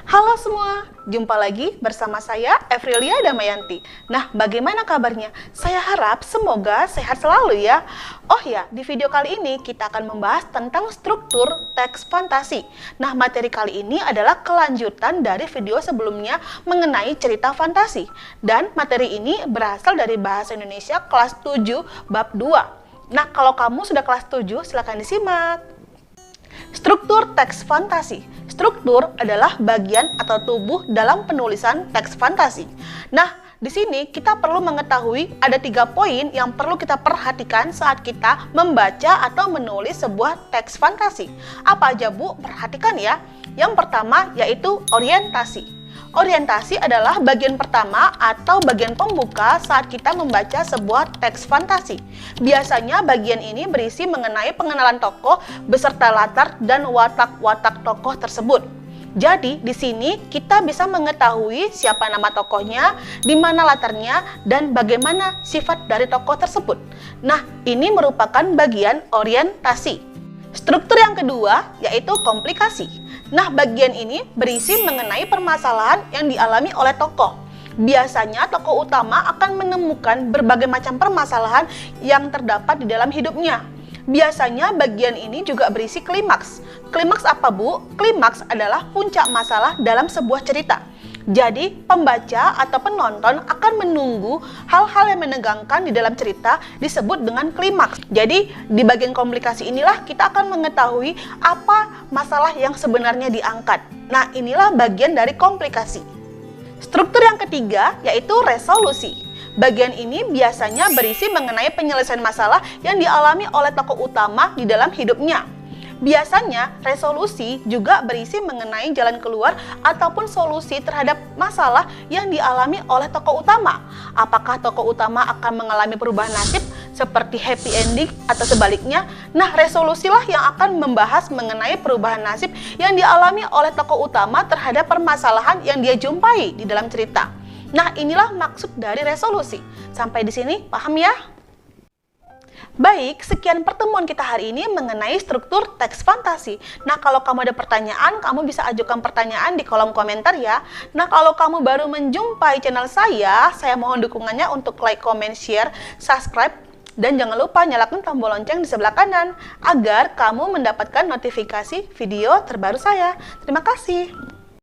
Halo semua, jumpa lagi bersama saya Evrilia Damayanti. Nah, bagaimana kabarnya? Saya harap semoga sehat selalu ya. Oh ya, di video kali ini kita akan membahas tentang struktur teks fantasi. Nah, materi kali ini adalah kelanjutan dari video sebelumnya mengenai cerita fantasi. Dan materi ini berasal dari Bahasa Indonesia kelas 7 bab 2. Nah, kalau kamu sudah kelas 7, silakan disimak. Struktur teks fantasi. Struktur adalah bagian atau tubuh dalam penulisan teks fantasi. Nah, di sini kita perlu mengetahui ada 3 poin yang perlu kita perhatikan saat kita membaca atau menulis sebuah teks fantasi. Apa aja, Bu? Perhatikan ya. Yang pertama yaitu orientasi. Orientasi adalah bagian pertama atau bagian pembuka saat kita membaca sebuah teks fantasi. Biasanya bagian ini berisi mengenai pengenalan tokoh beserta latar dan watak-watak tokoh tersebut. Jadi, di sini kita bisa mengetahui siapa nama tokohnya, di mana latarnya, dan bagaimana sifat dari tokoh tersebut. Nah, ini merupakan bagian orientasi. Struktur yang kedua yaitu komplikasi. Nah, bagian ini berisi mengenai permasalahan yang dialami oleh tokoh. Biasanya tokoh utama akan menemukan berbagai macam permasalahan yang terdapat di dalam hidupnya. Biasanya bagian ini juga berisi klimaks. Klimaks apa, Bu? Klimaks adalah puncak masalah dalam sebuah cerita. Jadi, pembaca atau penonton akan menunggu hal-hal yang menegangkan di dalam cerita disebut dengan klimaks. Jadi, di bagian komplikasi inilah kita akan mengetahui apa masalah yang sebenarnya diangkat. Nah, inilah bagian dari komplikasi. Struktur yang ketiga yaitu resolusi. Bagian ini biasanya berisi mengenai penyelesaian masalah yang dialami oleh tokoh utama di dalam hidupnya. Biasanya, resolusi juga berisi mengenai jalan keluar ataupun solusi terhadap masalah yang dialami oleh tokoh utama. Apakah tokoh utama akan mengalami perubahan nasib seperti happy ending atau sebaliknya? Nah, resolusilah yang akan membahas mengenai perubahan nasib yang dialami oleh tokoh utama terhadap permasalahan yang dia jumpai di dalam cerita. Nah, inilah maksud dari resolusi. Sampai di sini, paham ya? Baik, sekian pertemuan kita hari ini mengenai struktur teks fantasi. Nah, kalau kamu ada pertanyaan, kamu bisa ajukan pertanyaan di kolom komentar ya. Nah, kalau kamu baru menjumpai channel saya mohon dukungannya untuk like, comment, share, subscribe, dan jangan lupa nyalakan tombol lonceng di sebelah kanan agar kamu mendapatkan notifikasi video terbaru saya. Terima kasih.